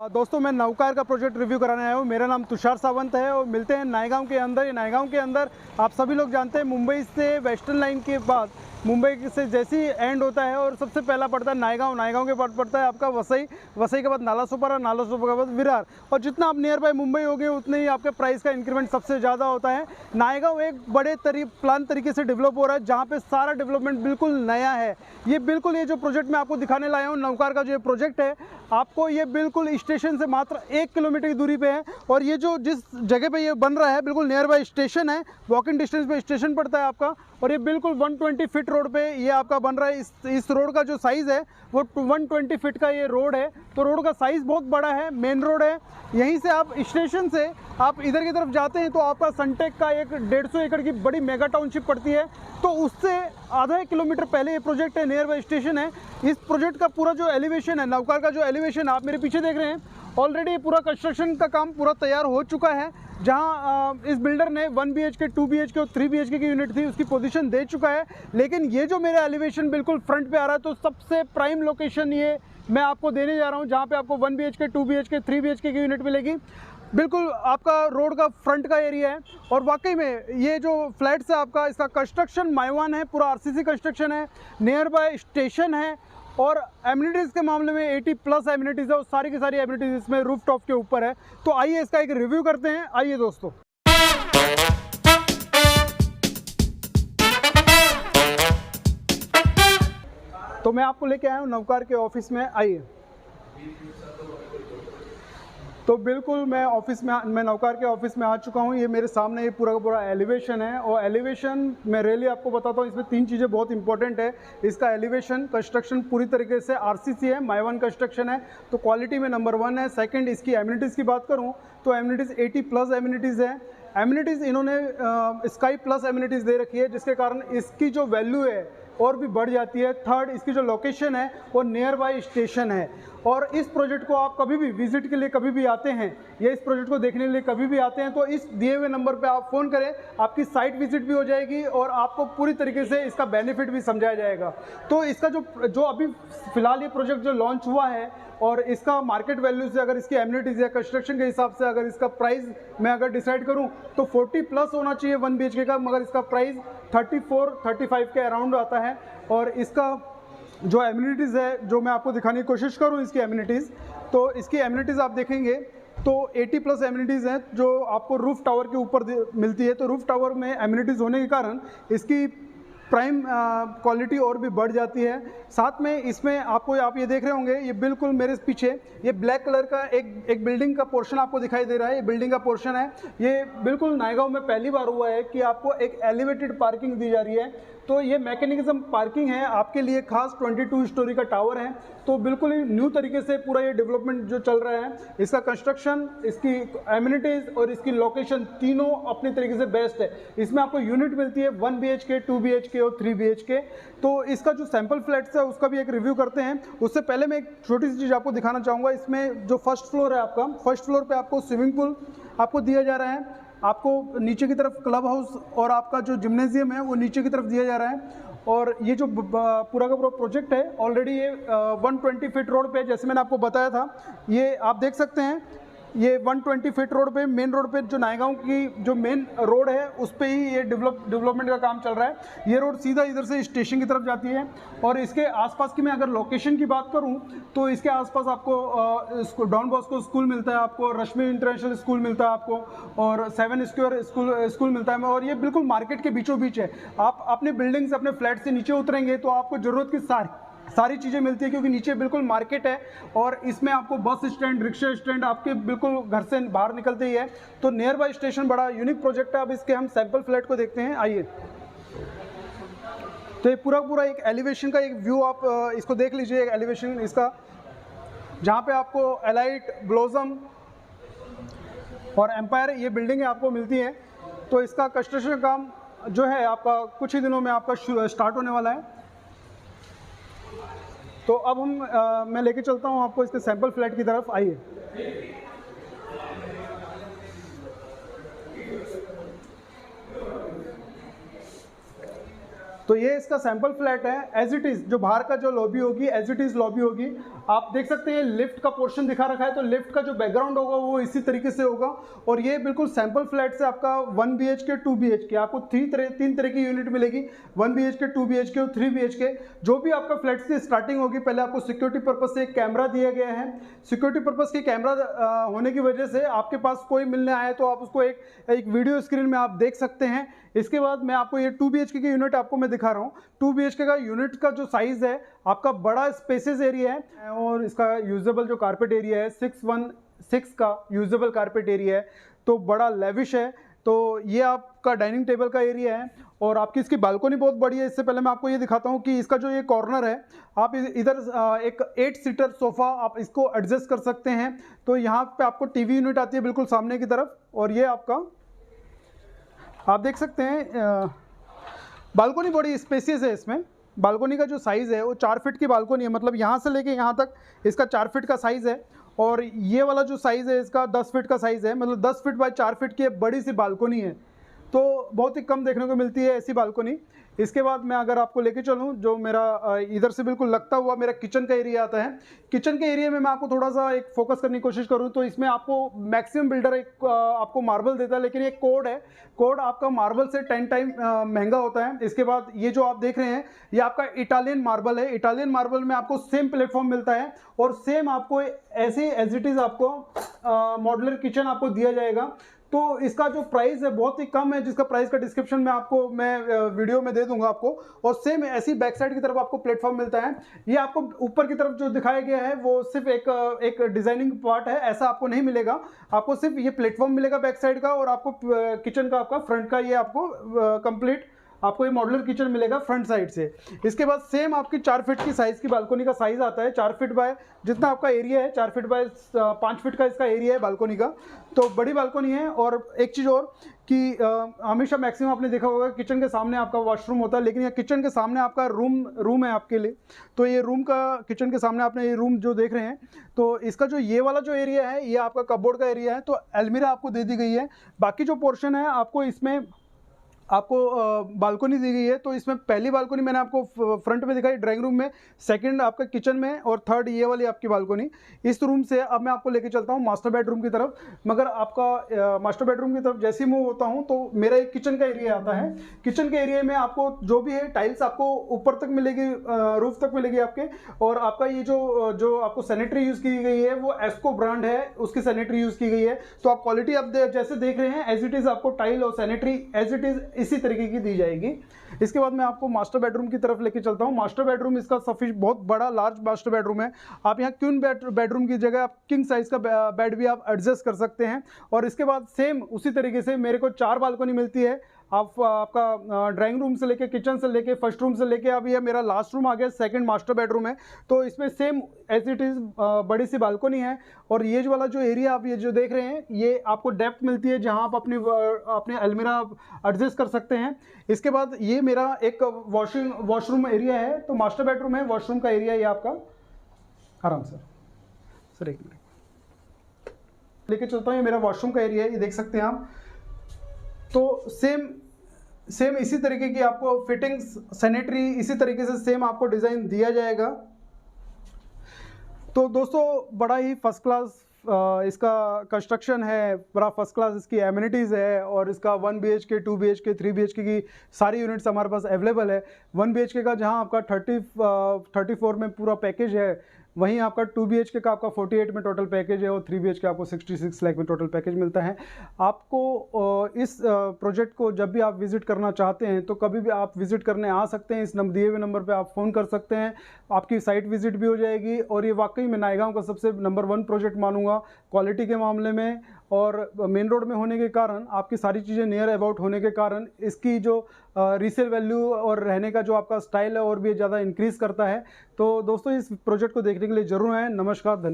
दोस्तों मैं नवकार का प्रोजेक्ट रिव्यू कराने आया हूँ। मेरा नाम तुषार सावंत है और मिलते हैं नायगांव के अंदर। ये नायगांव के अंदर आप सभी लोग जानते हैं मुंबई से वेस्टर्न लाइन के बाद मुंबई से जैसी एंड होता है और सबसे पहला पड़ता है नायगांव। नायगांव के बाद पड़ता है आपका वसई, वसई के बाद नालासोपारा, नालासोपारा के बाद विरार। और जितना आप नियर बाय मुंबई होगे उतने ही आपके प्राइस का इंक्रीमेंट सबसे ज़्यादा होता है। नायगांव एक बड़े प्लान तरीके से डेवलप हो रहा है जहाँ पे सारा डेवलपमेंट बिल्कुल नया है। ये जो प्रोजेक्ट मैं आपको दिखाने लाया हूँ नवकार का जो ये प्रोजेक्ट है, आपको ये बिल्कुल स्टेशन से मात्र 1 किलोमीटर की दूरी पे है। और ये जो जिस जगह पे ये बन रहा है बिल्कुल नियर बाय स्टेशन है, वॉकिंग डिस्टेंस पे स्टेशन पड़ता है आपका। और ये बिल्कुल 120 फीट रोड पे ये आपका बन रहा है। इस रोड का जो साइज़ है वो 120 फीट का ये रोड है, तो रोड का साइज़ बहुत बड़ा है, मेन रोड है। यहीं से आप स्टेशन से आप इधर की तरफ जाते हैं तो आपका सनटेक का एक 150 एकड़ की बड़ी मेगा टाउनशिप पड़ती है, तो उससे आधा किलोमीटर पहले ये प्रोजेक्ट है, नियर बाय स्टेशन है। इस प्रोजेक्ट का पूरा जो एलिवेशन है, नवकार का जो एलिवेशन आप मेरे पीछे देख रहे हैं, ऑलरेडी पूरा कंस्ट्रक्शन का काम पूरा तैयार हो चुका है। जहां इस बिल्डर ने 1 BHK, 2 BHK और 3 BHK की यूनिट थी उसकी पोजीशन दे चुका है। लेकिन ये जो मेरा एलिवेशन बिल्कुल फ्रंट पे आ रहा है, तो सबसे प्राइम लोकेशन ये मैं आपको देने जा रहा हूँ, जहाँ पे आपको 1 BHK, 2 BHK, 3 BHK की यूनिट मिलेगी। बिल्कुल आपका रोड का फ्रंट का एरिया है। और वाकई में ये जो फ्लैट्स है आपका, इसका कंस्ट्रक्शन माइवान है, पूरा RCC कंस्ट्रक्शन है, नियर बाय स्टेशन है। और एमिनिटीज़ के मामले में 80+ एमिनिटीज़ है और सारी की सारी एमिनिटीज़ इसमें रूफ टॉप के ऊपर है। तो आइए इसका एक रिव्यू करते हैं। आइए दोस्तों, तो मैं आपको लेके आया हूँ नवकार के ऑफिस में। आइए, तो बिल्कुल मैं नवकार के ऑफिस में आ चुका हूँ। ये मेरे सामने ये पूरा का पूरा एलिवेशन है। और एलिवेशन मैं रियली आपको बताता हूँ, इसमें 3 चीज़ें बहुत इंपॉर्टेंट है। इसका एलिवेशन कंस्ट्रक्शन पूरी तरीके से RCC है, माइवान कंस्ट्रक्शन है, तो क्वालिटी में नंबर 1 है। सेकंड, इसकी एमिनिटीज़ की बात करूँ तो एमिनिटीज़ 80+ एमिनिटीज़ है। एमिनिटीज़ इन्होंने स्काई प्लस एमिनिटीज़ दे रखी है, जिसके कारण इसकी जो वैल्यू है और भी बढ़ जाती है। थर्ड, इसकी जो लोकेशन है वो नियर बाय स्टेशन है। और इस प्रोजेक्ट को आप कभी भी विजिट के लिए कभी भी आते हैं या इस प्रोजेक्ट को देखने के लिए कभी भी आते हैं तो इस दिए हुए नंबर पे आप फ़ोन करें, आपकी साइट विजिट भी हो जाएगी और आपको पूरी तरीके से इसका बेनिफिट भी समझाया जाएगा। तो इसका जो अभी फ़िलहाल ये प्रोजेक्ट जो लॉन्च हुआ है और इसका मार्केट वैल्यू से अगर इसकी एमिनिटीज़ या कंस्ट्रक्शन के हिसाब से अगर इसका प्राइस मैं अगर डिसाइड करूं तो 40+ होना चाहिए 1 BHK का, मगर इसका प्राइस 34-35 के अराउंड आता है। और इसका जो एमिनिटीज़ है जो मैं आपको दिखाने की कोशिश करूं इसकी एमिनिटीज़, तो इसकी एमिनिटीज़ आप देखेंगे तो 80+ एमिनिटीज़ हैं जो आपको रूफ टावर के ऊपर मिलती है। तो रूफ टावर में एमिनिटीज़ होने के कारण इसकी प्राइम क्वालिटी और भी बढ़ जाती है। साथ में इसमें आप ये देख रहे होंगे, ये बिल्कुल मेरे पीछे ये ब्लैक कलर का एक बिल्डिंग का पोर्शन आपको दिखाई दे रहा है। ये बिल्डिंग का पोर्शन है, ये बिल्कुल नायगांव में पहली बार हुआ है कि आपको एक एलिवेटेड पार्किंग दी जा रही है। तो ये मैकेनिज्म पार्किंग है आपके लिए खास, 22 स्टोरी का टावर है। तो बिल्कुल ही न्यू तरीके से पूरा ये डेवलपमेंट जो चल रहा है, इसका कंस्ट्रक्शन, इसकी एमिनिटीज़ और इसकी लोकेशन तीनों अपनी तरीके से बेस्ट है। इसमें आपको यूनिट मिलती है 1 BHK, 2 BHK और 3 BHK। तो इसका जो सैम्पल फ्लैट्स है उसका भी एक रिव्यू करते हैं। उससे पहले मैं एक छोटी सी चीज़ आपको दिखाना चाहूँगा। इसमें जो फर्स्ट फ्लोर है आपका, फर्स्ट फ्लोर पर आपको स्विमिंग पूल आपको दिया जा रहा है। आपको नीचे की तरफ क्लब हाउस और आपका जो जिम्नेजियम है वो नीचे की तरफ दिया जा रहा है। और ये जो पूरा का पूरा प्रोजेक्ट है ऑलरेडी ये 120 फीट रोड पे, जैसे मैंने आपको बताया था, ये आप देख सकते हैं। ये 120 फीट रोड पे, मेन रोड पे, जो नायगांव की जो मेन रोड है उस पे ही ये डेवलपमेंट का काम चल रहा है। ये रोड सीधा इधर से स्टेशन की तरफ जाती है। और इसके आसपास की मैं अगर लोकेशन की बात करूं तो इसके आसपास आपको डॉन बॉस्को स्कूल मिलता है, आपको रश्मि इंटरनेशनल स्कूल मिलता है आपको, और 7 स्क्वायर स्कूल मिलता है। और ये बिल्कुल मार्केट के बीचों बीच है। आप अपने बिल्डिंग से, अपने फ्लैट से नीचे उतरेंगे तो आपको ज़रूरत की सारी चीज़ें मिलती है, क्योंकि नीचे बिल्कुल मार्केट है। और इसमें आपको बस स्टैंड, रिक्शा स्टैंड आपके बिल्कुल घर से बाहर निकलते ही है। तो नियर बाय स्टेशन बड़ा यूनिक प्रोजेक्ट है। अब इसके हम सैंपल फ्लैट को देखते हैं। आइए, तो ये पूरा एक एलिवेशन का एक व्यू आप इसको देख लीजिए। एक एलिवेशन इसका, जहाँ पे आपको एलाइट, ब्लॉसम और एम्पायर ये बिल्डिंगें आपको मिलती हैं। तो इसका कंस्ट्रक्शन काम जो है आपका कुछ ही दिनों में आपका स्टार्ट होने वाला है। तो अब मैं लेके चलता हूँ आपको इसके सैंपल फ्लैट की तरफ। आइए, तो ये इसका सैंपल फ्लैट है एज इट इज़। जो बाहर का जो लॉबी होगी एज इट इज़ लॉबी होगी। आप देख सकते हैं लिफ्ट का पोर्शन दिखा रखा है, तो लिफ्ट का जो बैकग्राउंड होगा वो इसी तरीके से होगा। और ये बिल्कुल सैंपल फ्लैट से आपका 1 BHK 2 BHK आपको तीन तरह की यूनिट मिलेगी, 1 BHK 2 BHK और 3 BHK। जो भी आपका फ्लैट की स्टार्टिंग होगी, पहले आपको सिक्योरिटी पर्पज से एक कैमरा दिया गया है। सिक्योरिटी पर्पज की कैमरा होने की वजह से आपके पास कोई मिलने आए तो आप उसको एक वीडियो स्क्रीन में आप देख सकते हैं। इसके बाद मैं आपको ये 2 BHK की यूनिट आपको मैं दिखा रहा हूँ। 2 BHK का यूनिट का जो साइज है आपका बड़ा स्पेसेस एरिया है और इसका यूजेबल जो कारपेट एरिया है 616 का यूजेबल कारपेट एरिया है, तो बड़ा लेविश है। तो ये आपका डाइनिंग टेबल का एरिया है और आपकी इसकी बालकनी बहुत बड़ी है। इससे पहले मैं आपको ये दिखाता हूँ कि इसका जो ये कॉर्नर है, आप इधर एक 8 सीटर सोफ़ा आप इसको एडजस्ट कर सकते हैं। तो यहाँ पे आपको टीवी यूनिट आती है बिल्कुल सामने की तरफ और ये आपका आप देख सकते हैं बालकनी बड़ी स्पेसियस है। इसमें बालकनी का जो साइज़ है वो 4 फीट की बालकनी है, मतलब यहाँ से लेके यहाँ तक इसका 4 फीट का साइज़ है। और ये वाला जो साइज़ है इसका 10 फीट का साइज़ है, मतलब 10 फीट बाय 4 फीट की बड़ी सी बालकनी है। तो बहुत ही कम देखने को मिलती है ऐसी बालकनी। इसके बाद मैं अगर आपको लेके चलूँ, जो मेरा इधर से बिल्कुल लगता हुआ मेरा किचन का एरिया आता है। किचन के एरिया में मैं आपको थोड़ा सा एक फोकस करने की कोशिश करूँ तो इसमें आपको मैक्सिमम बिल्डर एक आपको मार्बल देता है, लेकिन एक कोड है, कोड आपका मार्बल से 10 टाइम महंगा होता है। इसके बाद ये जो आप देख रहे हैं ये आपका इटालियन मार्बल है। इटालियन मार्बल में आपको सेम प्लेटफॉर्म मिलता है और सेम आपको ऐसे एज इट इज़ आपको मॉड्यूलर किचन आपको दिया जाएगा। तो इसका जो प्राइस है बहुत ही कम है, जिसका प्राइस का डिस्क्रिप्शन में आपको मैं वीडियो में दे दूंगा आपको। और सेम ऐसी बैक साइड की तरफ आपको प्लेटफॉर्म मिलता है। ये आपको ऊपर की तरफ जो दिखाया गया है वो सिर्फ एक डिजाइनिंग पार्ट है, ऐसा आपको नहीं मिलेगा। आपको सिर्फ ये प्लेटफॉर्म मिलेगा बैक साइड का और आपको किचन का आपका फ्रंट का ये आपको कंप्लीट आपको ये मॉड्यूलर किचन मिलेगा फ्रंट साइड से। इसके बाद सेम आपकी 4 फीट की साइज़ की बालकनी का साइज़ आता है। 4 फीट बाय जितना आपका एरिया है 4 फीट बाय 5 फीट का इसका एरिया है बालकनी का, तो बड़ी बालकनी है। और एक चीज़ और कि हमेशा मैक्सिमम आपने देखा होगा किचन के सामने आपका वॉशरूम होता है, लेकिन यहाँ किचन के सामने आपका रूम है आपके लिए। तो ये रूम का किचन के सामने आपने ये रूम जो देख रहे हैं, तो इसका जो ये वाला जो एरिया है ये आपका कपबोर्ड का एरिया है। तो अलमीरा आपको दे दी गई है। बाकी जो पोर्शन है आपको इसमें आपको बालकनी दी गई है। तो इसमें पहली बालकनी मैंने आपको फ्रंट में दिखाई ड्राइंग रूम में, सेकंड आपका किचन में और थर्ड ये वाली आपकी बालकनी। इस रूम से अब मैं आपको लेके चलता हूँ मास्टर बेडरूम की तरफ। मगर आपका मास्टर बेडरूम की तरफ जैसे ही मूव होता हूँ तो मेरा एक किचन का एरिया आता है। किचन के एरिया में आपको जो भी है टाइल्स आपको ऊपर तक मिलेगी, रूफ तक मिलेगी आपके। और आपका ये जो आपको सैनिटरी यूज़ की गई है वो एस्को ब्रांड है, उसकी सैनिटरी यूज़ की गई है। तो आप क्वालिटी आप जैसे देख रहे हैं एज इट इज़ आपको टाइल और सैनिटरी एज इट इज़ इसी तरीके की दी जाएगी। इसके बाद मैं आपको मास्टर बेडरूम की तरफ लेके चलता हूँ। मास्टर बेडरूम इसका बहुत बड़ा लार्ज मास्टर बेडरूम है। आप यहाँ क्वीन बेडरूम की जगह आप किंग साइज का बेड भी आप एडजस्ट कर सकते हैं। और इसके बाद सेम उसी तरीके से मेरे को 4 बालकनी मिलती है। आपका ड्राइंग रूम से लेके किचन से लेके फर्स्ट रूम से लेके अब ये मेरा लास्ट रूम आ गया, सेकंड मास्टर बेडरूम है। तो इसमें सेम एज इट इज़ बड़ी सी बालकनी है। और ये जो वाला जो एरिया आप ये जो देख रहे हैं ये आपको डेप्थ मिलती है जहां आप अपने अलमीरा एडजस्ट कर सकते हैं। इसके बाद ये मेरा एक वॉशरूम एरिया है। तो मास्टर बेडरूम है, वॉशरूम का एरिया ये आपका आराम सर 1 मिनट लेके चलता हूँ। ये मेरा वॉशरूम का एरिया है, ये देख सकते हैं आप। तो सेम इसी तरीके की आपको फिटिंग्स सैनिटरी इसी तरीके से सेम आपको डिज़ाइन दिया जाएगा। तो दोस्तों बड़ा ही फर्स्ट क्लास इसका कंस्ट्रक्शन है, बड़ा फर्स्ट क्लास इसकी एमिनिटीज़ है। और इसका 1 BHK 2 BHK 3 BHK की सारी यूनिट्स हमारे पास अवेलेबल है। 1 BHK का जहां आपका 34 में पूरा पैकेज है, वहीं आपका 2 BHK का आपका 48 में टोटल पैकेज है और 3 BHK आपको 66 लाख में टोटल पैकेज मिलता है। आपको इस प्रोजेक्ट को जब भी आप विज़िट करना चाहते हैं तो कभी भी आप विज़िट करने आ सकते हैं। इस दिए हुए नंबर पे आप फ़ोन कर सकते हैं, आपकी साइट विज़िट भी हो जाएगी। और ये वाकई में नायगांव का सबसे नंबर 1 प्रोजेक्ट मानूंगा क्वालिटी के मामले में। और मेन रोड में होने के कारण आपकी सारी चीज़ें नियर अबाउट होने के कारण इसकी जो रीसेल वैल्यू और रहने का जो आपका स्टाइल है और भी ज़्यादा इंक्रीज़ करता है। तो दोस्तों इस प्रोजेक्ट को देखने के लिए ज़रूर आएँ। नमस्कार, धन्यवाद।